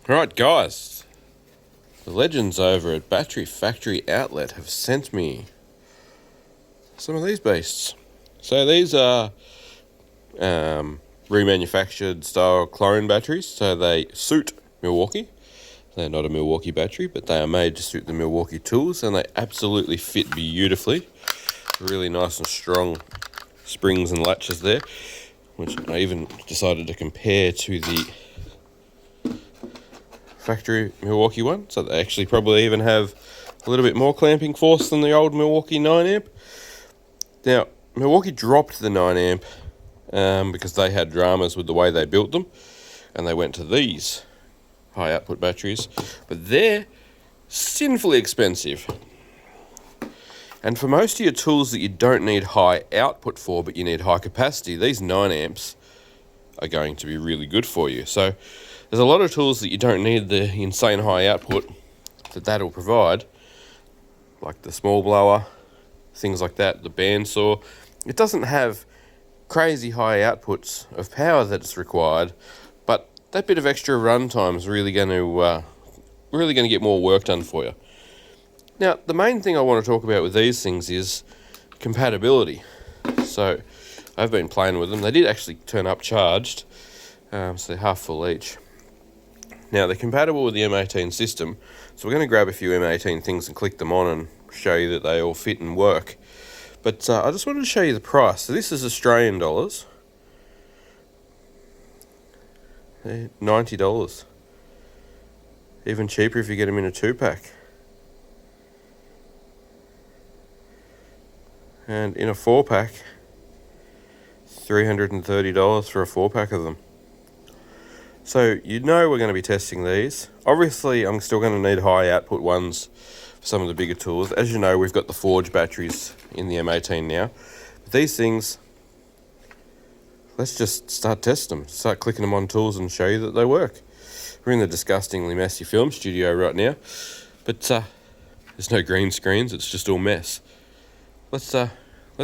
Right, guys, the legends over at Battery Factory Outlet have sent me some of these beasts. So these are remanufactured style chlorine batteries, so they suit Milwaukee. They're not a Milwaukee battery, but they are made to suit the Milwaukee tools, and they absolutely fit beautifully. Really nice and strong springs and latches there, which I even decided to compare to the factory Milwaukee one, so they actually probably even have a little bit more clamping force than the old Milwaukee 9 amp. Now, Milwaukee dropped the 9 amp because they had dramas with the way they built them, and they went to these high output batteries, but they're sinfully expensive. And for most of your tools that you don't need high output for, but you need high capacity, these 9 amps are going to be really good for you. So there's a lot of tools that you don't need the insane high output that'll provide, like the small blower, things like that, the bandsaw. It doesn't have crazy high outputs of power that's required, but that bit of extra run time is really going to get more work done for you. Now, the main thing I want to talk about with these things is compatibility. So I've been playing with them. They did actually turn up charged, so they're half full each. Now, they're compatible with the M18 system, so we're going to grab a few M18 things and click them on and show you that they all fit and work. But I just wanted to show you the price. So this is Australian dollars. They're $90. Even cheaper if you get them in a 2-pack. And in a 4-pack, $330 for a 4-pack of them. So you know we're going to be testing these. Obviously, I'm still going to need high output ones for some of the bigger tools. As you know, we've got the Forge batteries in the M18 now. But these things, let's just start testing them. Start clicking them on tools and show you that they work. We're in the disgustingly messy film studio right now, but there's no green screens. It's just all mess. Let's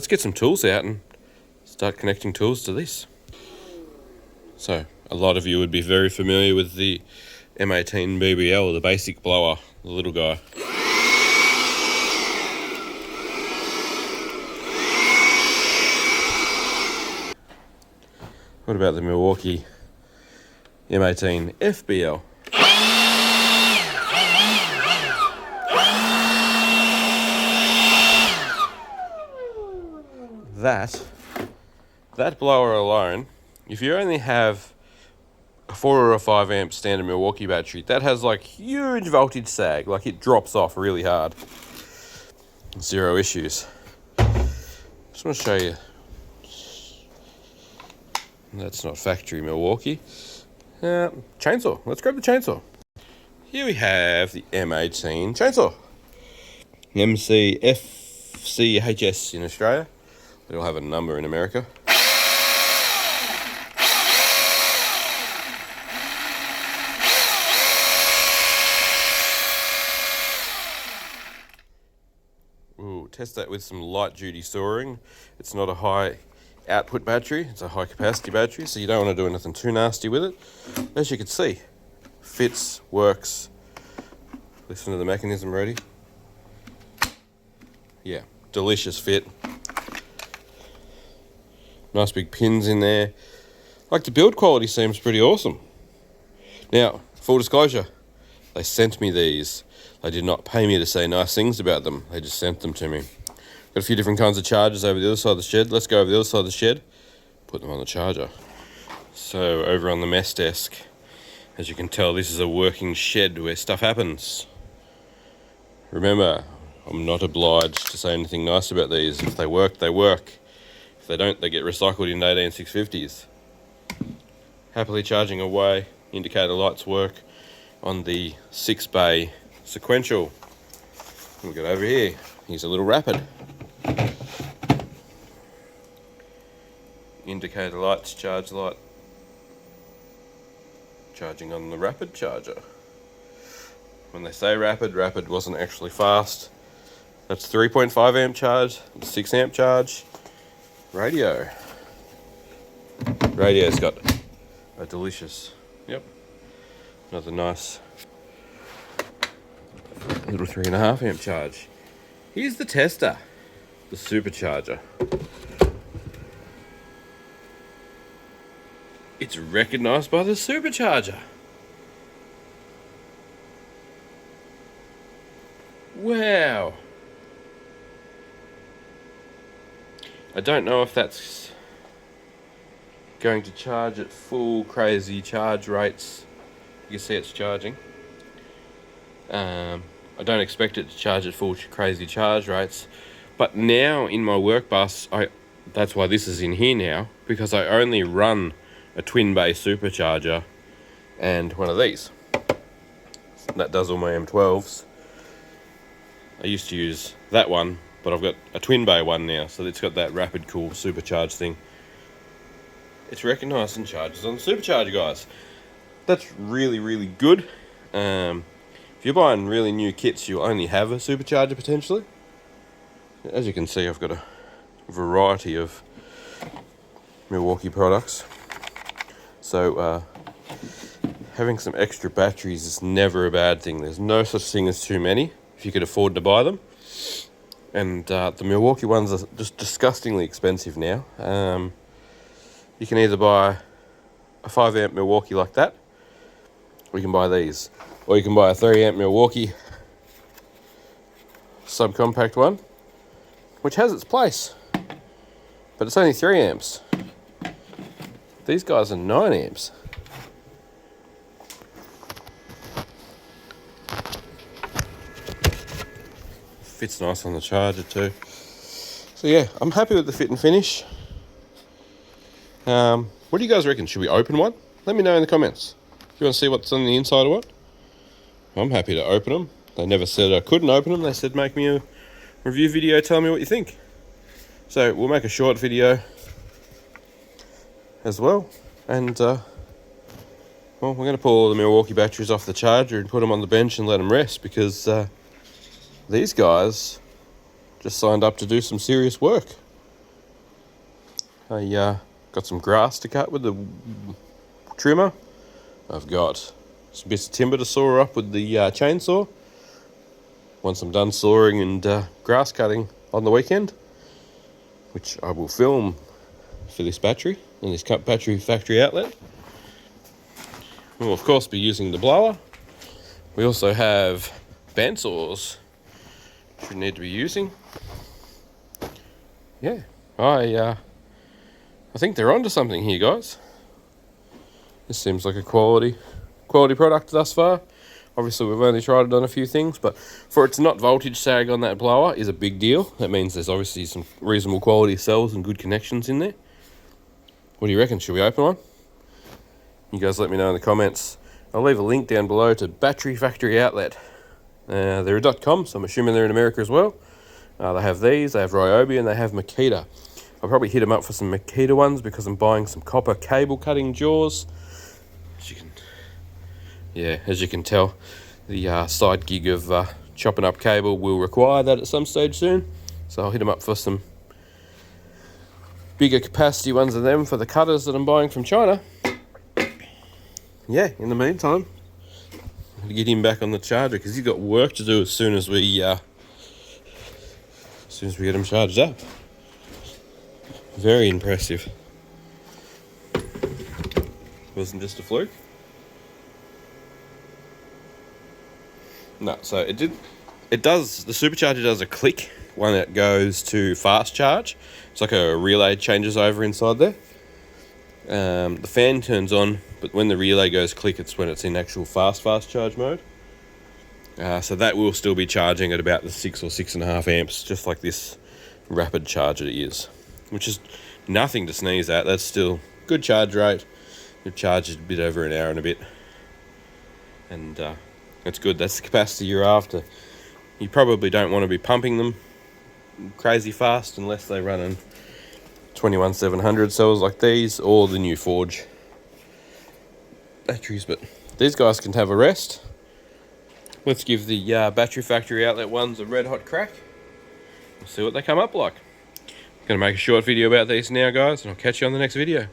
get some tools out and start connecting tools to this. So, a lot of you would be very familiar with the M18 BBL, the basic blower, the little guy. What about the Milwaukee M18 FBL? That blower alone, if you only have a 4 or a 5 amp standard Milwaukee battery, that has like huge voltage sag, like it drops off really hard. Zero issues. Just want to show you. That's not factory Milwaukee. Chainsaw. Let's grab the chainsaw. Here we have the M18 chainsaw. MCFCHS in Australia. It'll have a number in America. We'll test that with some light duty sawing. It's not a high output battery, it's a high capacity battery, so you don't want to do anything too nasty with it. As you can see, fits, works. Listen to the mechanism ready. Yeah, delicious fit. Nice big pins in there. Like, the build quality seems pretty awesome. Now, full disclosure, they sent me these. They did not pay me to say nice things about them. They just sent them to me. Got a few different kinds of chargers over the other side of the shed. Let's go over the other side of the shed, put them on the charger. So, over on the mess desk, as you can tell, this is a working shed where stuff happens. Remember, I'm not obliged to say anything nice about these. If they work, they work. If they don't, they get recycled into 18650s. Happily charging away. Indicator lights work on the 6-bay sequential. We've got over here. Here's a little rapid. Indicator lights, charge light. Charging on the rapid charger. When they say rapid, rapid wasn't actually fast. That's 3.5 amp charge, 6 amp charge. Radio. Radio's got a delicious, Another nice little 3.5 amp charge. Here's the tester, the supercharger. It's recognised by the supercharger. Wow. I don't know if that's going to charge at full crazy charge rates. You can see it's charging. I don't expect it to charge at full crazy charge rates, but now in my work bus, that's why this is in here now, because I only run a twin bay supercharger and one of these. That does all my M12s. I used to use that one, but I've got a twin bay one now, so it's got that rapid cool supercharge thing. It's recognised and charges on the supercharger, guys. That's really, really good. If you're buying really new kits, you'll only have a supercharger potentially. As you can see, I've got a variety of Milwaukee products. So having some extra batteries is never a bad thing. There's no such thing as too many if you could afford to buy them. And the Milwaukee ones are just disgustingly expensive now. You can either buy a 5 amp Milwaukee like that, or you can buy these. Or you can buy a 3 amp Milwaukee subcompact one, which has its place, but it's only 3 amps. These guys are 9 amps. Fits nice on the charger too. So yeah, I'm happy with the fit and finish. What do you guys reckon? Should we open one? Let me know in the comments. If you want to see what's on the inside or what. I'm happy to open them. They never said I couldn't open them. They said make me a review video, tell me what you think. So we'll make a short video as well. And well, we're going to pull all the Milwaukee batteries off the charger and put them on the bench and let them rest, because these guys just signed up to do some serious work. I got some grass to cut with the trimmer. I've got some bits of timber to saw up with the chainsaw. Once I'm done sawing and grass cutting on the weekend, which I will film for this battery and this battery factory outlet. We'll of course be using the blower. We also have bandsaws, which we need to be using. Yeah, I think they're onto something here, guys. This seems like a quality product thus far. Obviously, we've only tried it on a few things, but for it to not voltage sag on that blower is a big deal. That means there's obviously some reasonable quality cells and good connections in there. What do you reckon? Should we open one? You guys let me know in the comments. I'll leave a link down below to Battery Factory Outlet. They're a .com, so I'm assuming they're in America as well. They have these, they have Ryobi, and they have Makita. I'll probably hit them up for some Makita ones because I'm buying some copper cable cutting jaws. As you can tell, the side gig of chopping up cable will require that at some stage soon. So I'll hit them up for some bigger capacity ones of them for the cutters that I'm buying from China. Yeah, in the meantime, I'm going to get him back on the charger because he's got work to do as soon as we get him charged up. Very impressive. Wasn't just a fluke. No, so the supercharger does a click when it goes to fast charge. It's like a relay changes over inside there. The fan turns on, but when the relay goes click, it's when it's in actual fast charge mode. So that will still be charging at about the 6 or 6.5 amps, just like this rapid charger is, which is nothing to sneeze at. That's still good charge rate. It charges a bit over an hour and a bit, and that's good. That's the capacity you're after. You probably don't want to be pumping them crazy fast unless they run in 21700 cells like these or the new Forge batteries, but these guys can have a rest. Let's give the Battery Factory Outlet ones a red hot crack. We'll see what they come up like. I'm going to make a short video about these now, guys, and I'll catch you on the next video.